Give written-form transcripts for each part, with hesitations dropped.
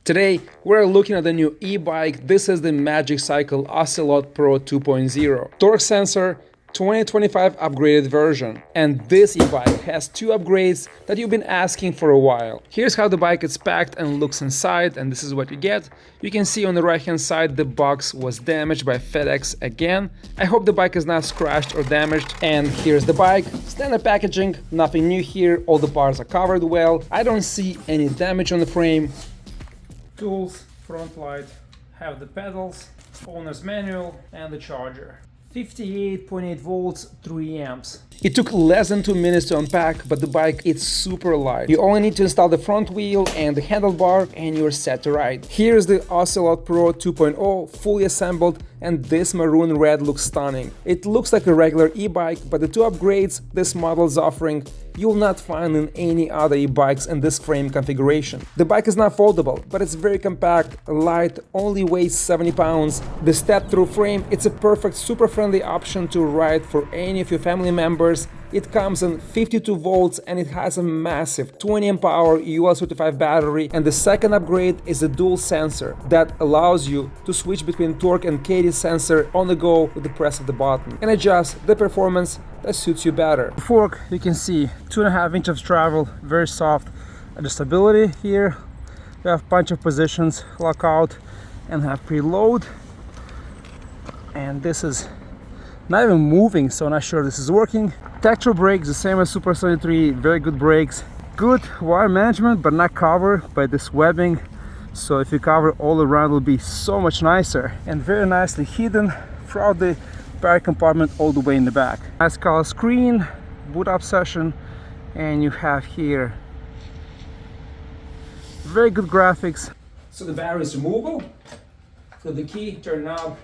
Today, we're looking at the new e-bike. This is the Magicycle Ocelot Pro 2.0. Torque sensor, 2025 upgraded version. And this e-bike has two upgrades that you've been asking for a while. Here's how the bike is packed and looks inside, and this is what you get. You can see on the right hand side the box was damaged by FedEx again. I hope the bike is not scratched or damaged. And here's the bike. Standard packaging, nothing new here. All the parts are covered well. I don't see any damage on the frame. Tools, front light, have the pedals, owner's manual, and the charger. 58.8 volts, 3 amps. It took less than 2 minutes to unpack, but the bike is super light. You only need to install the front wheel and the handlebar and you're set to ride. Here's the Ocelot Pro 2.0 fully assembled, and this maroon red looks stunning. It looks like a regular e-bike, but the two upgrades this model is offering you'll not find in any other e-bikes in this frame configuration. The bike is not foldable, but it's very compact, light, only weighs 70 pounds. The step-through frame, it's a perfect, super friendly option to ride for any of your family members. It comes in 52 volts and it has a massive 20 amp hour UL certified battery, and the second upgrade is a dual sensor that allows you to switch between torque and cadence sensor on the go with the press of the button and adjust the performance that suits you better. The fork, you can see 2.5 inches of travel, very soft. Adjustability here, we have a bunch of positions, lockout and have preload, and this is not even moving, so I'm not sure this is working. Tactile brakes, the same as Super 73, very good brakes. Good wire management, but not covered by this webbing. So if you cover all around, it will be so much nicer. And very nicely hidden throughout the back compartment all the way in the back. Nice color screen, boot up session, and you have here very good graphics. So the battery is removable. Flip the key, turn knob,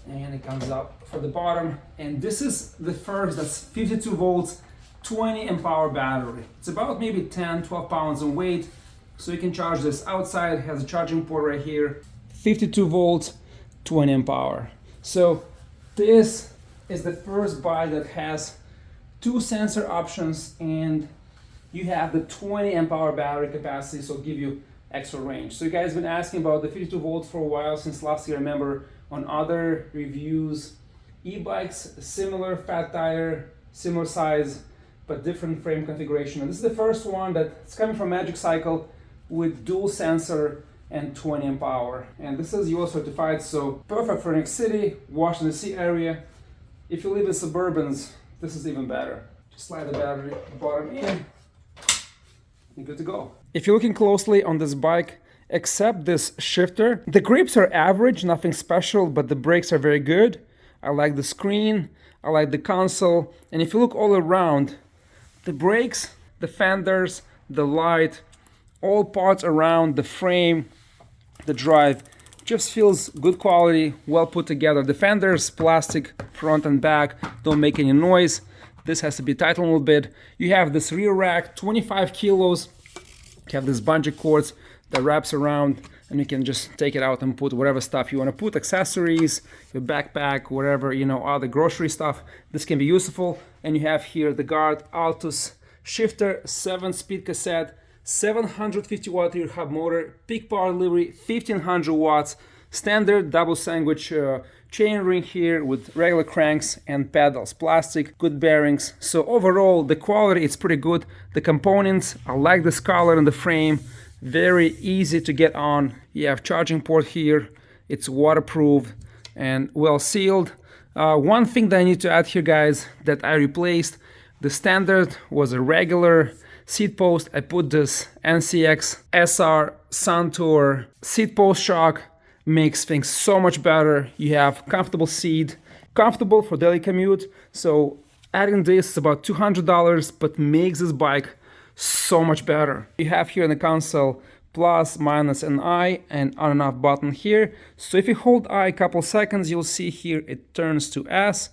and it comes up for the bottom. And this is the first, that's 52 volts, 20 amp hour battery. It's about maybe 10-12 pounds in weight, so you can charge this outside. It has a charging port right here. 52 volts, 20 amp hour. So this is the first bike that has two sensor options, and you have the 20 amp hour battery capacity, so it'll give you extra range. So you guys have been asking about the 52 volts for a while, since last year. I remember on other reviews, e-bikes, similar fat tire, similar size, but different frame configuration. And this is the first one that's coming from Magicycle with dual sensor and 20 amp hour. And this is UL certified, so perfect for next city, Washington DC area. If you live in suburbans, this is even better. Just slide the battery bottom in, and good to go. If you're looking closely on this bike, except this shifter, the grips are average, nothing special, but the brakes are very good. I like the screen, I like the console, and if you look all around, the brakes, the fenders, the light, all parts around the frame, the drive, just feels good quality, well put together. The fenders, plastic, front and back, don't make any noise. This has to be tightened a little bit. You have this rear rack, 25 kilos. You have this bungee cords that wraps around, and you can just take it out and put whatever stuff you want to put, accessories, your backpack, whatever, other grocery stuff. This can be useful. And you have here the guard, Altus shifter, 7-speed cassette, 750 watt rear hub motor, peak power delivery, 1500 watts, standard double sandwich chain ring here with regular cranks and pedals, plastic, good bearings. So overall, the quality is pretty good. The components, I like this color in the frame. Very easy to get on. You have charging port here. It's waterproof and well sealed. One thing that I need to add here, guys, that I replaced, the standard was a regular seat post. I put this NCX SR Suntour seat post shock. Makes things so much better. You have comfortable seat, comfortable for daily commute. So adding this is about $200, but makes this bike so much better. You have here in the console plus, minus, and I, and on and off button here. So if you hold I a couple seconds, you'll see here it turns to S.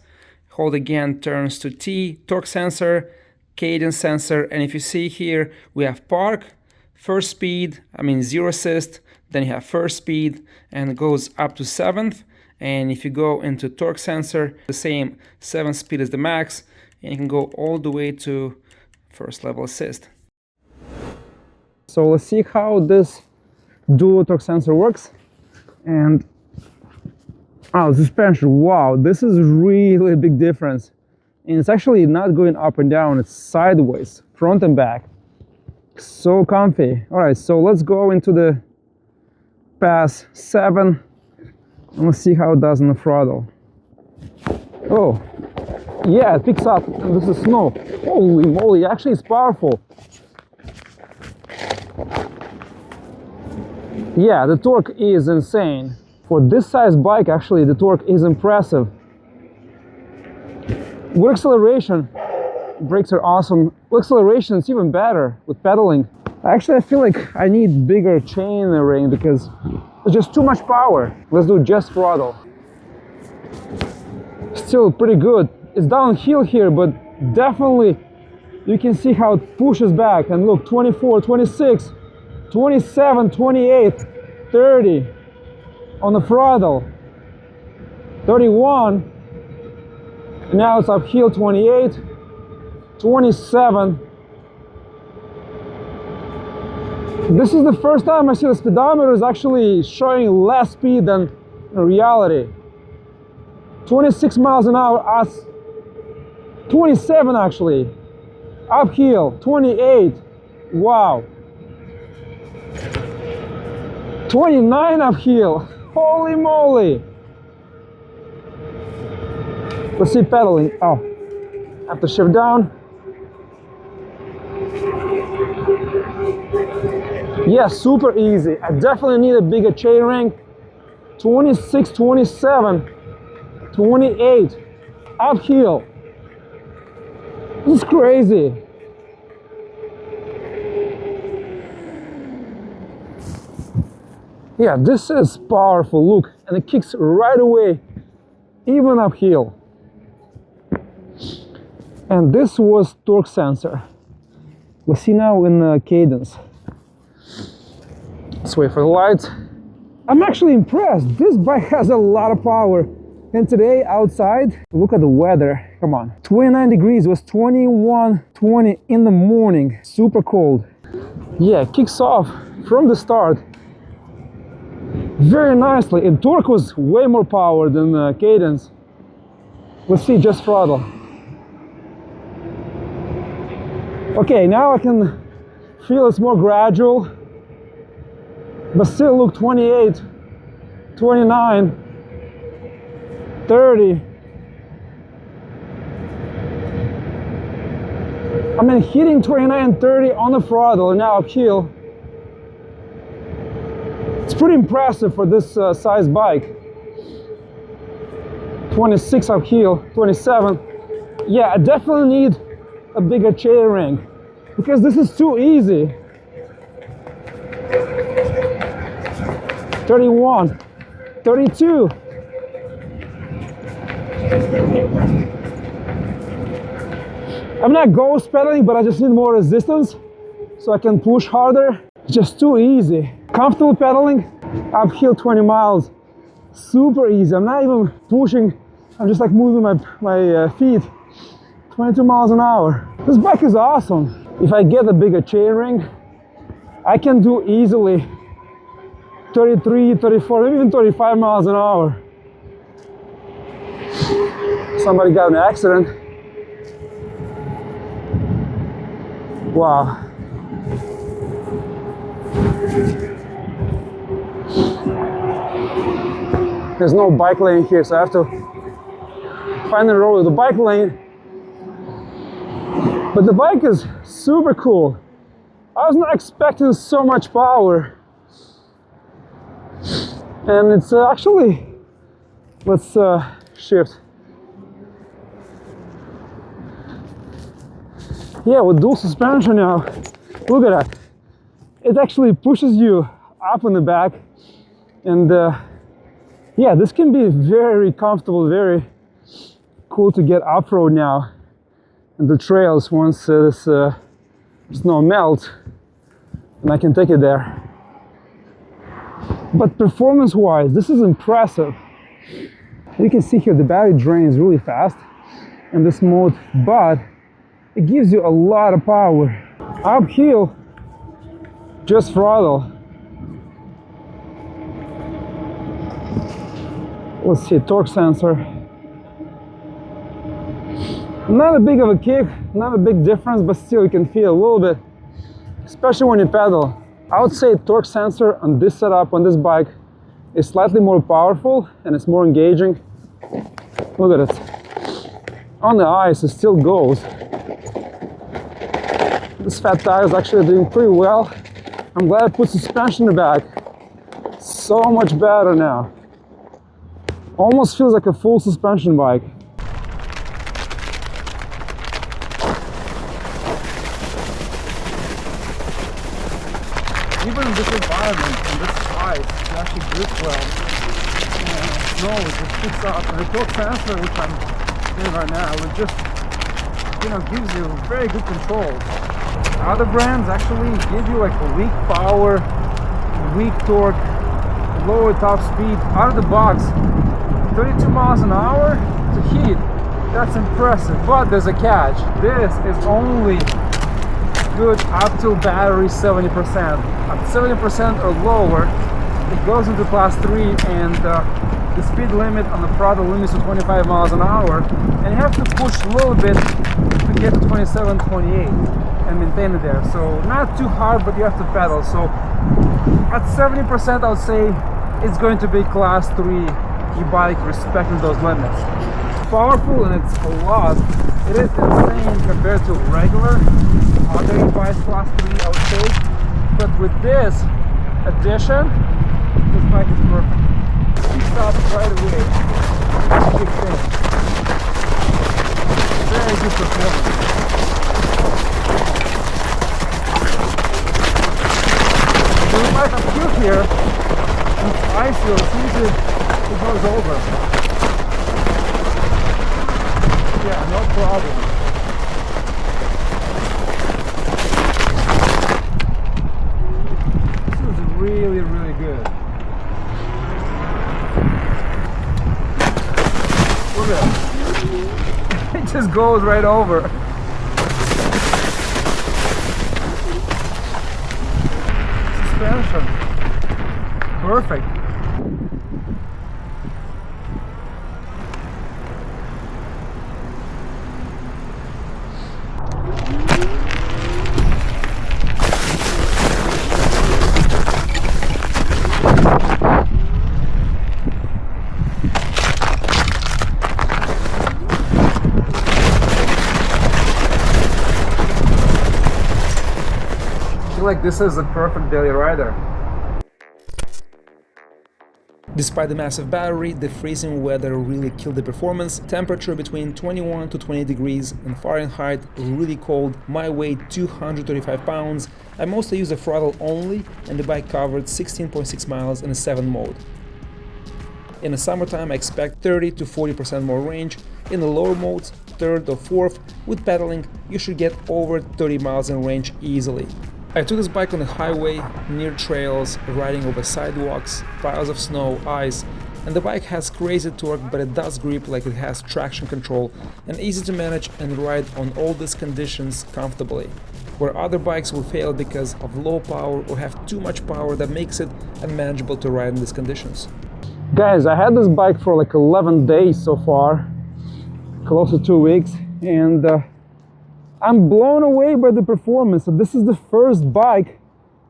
Hold again, turns to T. Torque sensor, cadence sensor, and if you see here, we have park, first speed, zero assist. Then you have first speed, and it goes up to 7th. And if you go into torque sensor, the same 7th speed is the max, and you can go all the way to first level assist. So let's see how this dual torque sensor works. And oh, suspension, wow, this is really a big difference. And it's actually not going up and down, it's sideways, front and back. So comfy. All right, so let's go into the pass 7 and let's see how it does on the throttle. Oh, yeah, it picks up, and this is snow. Holy moly, actually it's powerful. Yeah, the torque is insane. For this size bike, actually, the torque is impressive. With acceleration, brakes are awesome. With acceleration, it's even better with pedaling. Actually, I feel like I need bigger chain ring because it's just too much power. Let's do just throttle. Still pretty good. It's downhill here, but definitely you can see how it pushes back. And look, 24, 26, 27, 28, 30 on the throttle, 31. Now it's uphill, 28, 27. This is the first time I see the speedometer is actually showing less speed than in reality. 26 miles an hour, 27 actually. Uphill, 28, wow. 29 uphill, holy moly. Let's see pedaling. Oh, I have to shift down. Yeah, super easy. I definitely need a bigger chain ring. 26, 27, 28, uphill. This is crazy. Yeah, this is powerful, look, and it kicks right away, even uphill. And this was torque sensor. We'll see now in cadence. Let's wait for the lights. I'm actually impressed. This bike has a lot of power. And today outside, look at the weather. Come on, 29 degrees. It was 21, 20 in the morning. Super cold. Yeah, it kicks off from the start very nicely. And torque was way more power than cadence. Let's see just throttle. Okay, now I can feel it's more gradual, but still look, 28, 29, 30. I mean, hitting 29 and 30 on the throttle and now uphill. It's pretty impressive for this size bike. 26 uphill, 27. Yeah, I definitely need a bigger chain ring because this is too easy. 31, 32. I'm not ghost pedaling, but I just need more resistance so I can push harder. Just too easy. Comfortable pedaling, uphill 20 miles. Super easy. I'm not even pushing. I'm just like moving my feet. 22 miles an hour. This bike is awesome. If I get a bigger chain ring, I can do easily 33, 34, maybe even 35 miles an hour. Somebody got in an accident. Wow. There's no bike lane here, so I have to find the road with the bike lane. But the bike is super cool. I was not expecting so much power. And it's actually, let's shift. Yeah, with dual suspension now, look at that. It actually pushes you up in the back. And yeah, this can be very comfortable, very cool to get off-road now. And the trails once this snow melts, and I can take it there. But performance-wise, this is impressive. You can see here the battery drains really fast in this mode, but it gives you a lot of power. Uphill, just throttle. Let's see, torque sensor. Not a big of a kick, not a big difference, but still you can feel a little bit, especially when you pedal. I would say torque sensor on this setup, on this bike, is slightly more powerful and it's more engaging. Look at it. On the ice, it still goes. This fat tire is actually doing pretty well. I'm glad I put suspension in the back. So much better now. Almost feels like a full suspension bike. Even in this environment, in this ice, it actually grips well. Snow, it just picks up. And the torque sensor, which I'm doing right now, it just, gives you very good control. Other brands actually give you like a weak power, weak torque, lower top speed out of the box. 32 miles an hour to heat, that's impressive. But there's a catch. This is only good up to battery 70%. At 70% or lower, it goes into class 3, and the speed limit on the throttle limits to 25 miles an hour, and you have to push a little bit to get to 27, 28 and maintain it there. So not too hard, but you have to pedal. So at 70%, I would say it's going to be class 3 e-bike respecting those limits. It's powerful and it's a lot. It is insane compared to regular other e-bikes class 3, I would say. But with this addition, this bike is perfect. It stops right away. That's a big thing. Very good performance. So we might have kill here, and it's icy, or as soon as it goes over. Yeah, no problem. Really, really good. Look at it. It just goes right over. Suspension. Perfect. Like this is a perfect daily rider. Despite the massive battery, the freezing weather really killed the performance. Temperature between 21 to 20 degrees in Fahrenheit, really cold. My weight 235 pounds. I mostly use the throttle only, and the bike covered 16.6 miles in a 7 mode. In the summertime, I expect 30 to 40% more range. In the lower modes, 3rd or 4th, with pedaling, you should get over 30 miles in range easily. I took this bike on the highway, near trails, riding over sidewalks, piles of snow, ice, and the bike has crazy torque, but it does grip like it has traction control and easy to manage and ride on all these conditions comfortably, where other bikes will fail because of low power or have too much power that makes it unmanageable to ride in these conditions. Guys, I had this bike for like 11 days so far, close to 2 weeks, and I'm blown away by the performance. So this is the first bike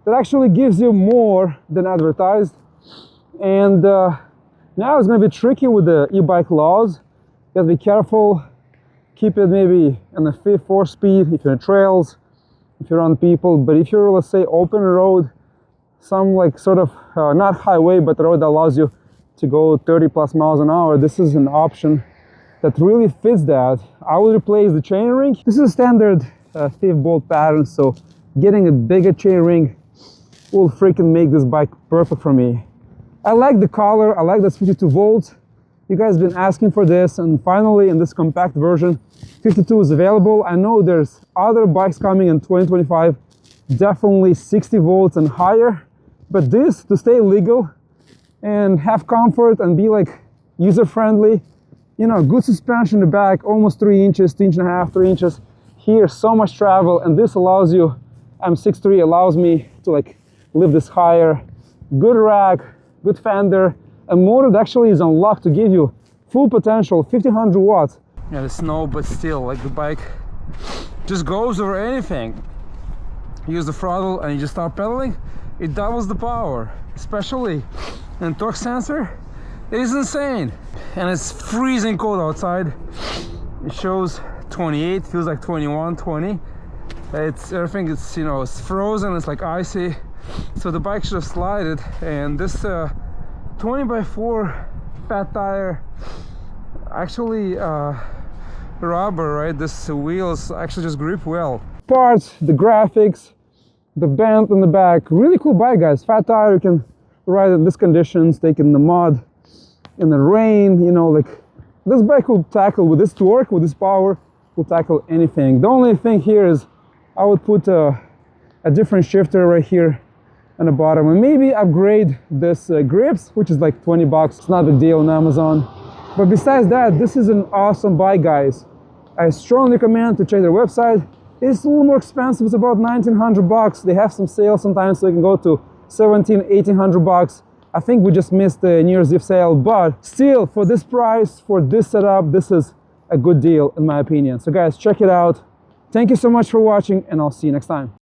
that actually gives you more than advertised. And now it's going to be tricky with the e-bike laws. You have to be careful, keep it maybe in the 4 speed if you're in trails, if you're on people. But if you're, let's say, open road, some like sort of not highway, but the road that allows you to go 30 plus miles an hour, this is an option that really fits that. I will replace the chainring. This is a standard 5th bolt pattern, so getting a bigger chainring will freaking make this bike perfect for me. I like the color, I like this 52 volts. You guys have been asking for this, and finally in this compact version, 52 is available. I know there's other bikes coming in 2025, definitely 60 volts and higher, but this, to stay legal and have comfort and be like user-friendly, you know, good suspension in the back, almost 3 inches, 2.5, 3 inches. Here, so much travel, and this allows you, I'm 6'3", allows me to like lift this higher. Good rack, good fender, a motor that actually is unlocked to give you full potential, 1500 watts. Yeah, the snow, but still, like the bike just goes over anything. Use the throttle and you just start pedaling, it doubles the power, especially in torque sensor. It is insane. And it's freezing cold outside. It shows 28, feels like 21, 20. It's everything, it's, you know, it's frozen, it's like icy. So the bike should have slided, and this 20x4 fat tire, actually rubber, right? This wheels actually just grip well. Parts, the graphics, the bend in the back, really cool bike, guys. Fat tire, you can ride in these conditions, take in the mud, in the rain, you know, like this bike will tackle, with this torque, with this power, will tackle anything. The only thing here is I would put a different shifter right here on the bottom, and maybe upgrade this grips, which is like 20 bucks. It's not a big deal on Amazon. But besides that, this is an awesome bike, guys. I strongly recommend to check their website. It's a little more expensive, it's about 1900 bucks. They have some sales sometimes, so you can go to 1800 bucks. I think we just missed the New Year's Eve sale, but still, for this price, for this setup, this is a good deal in my opinion. So guys, check it out. Thank you so much for watching, and I'll see you next time.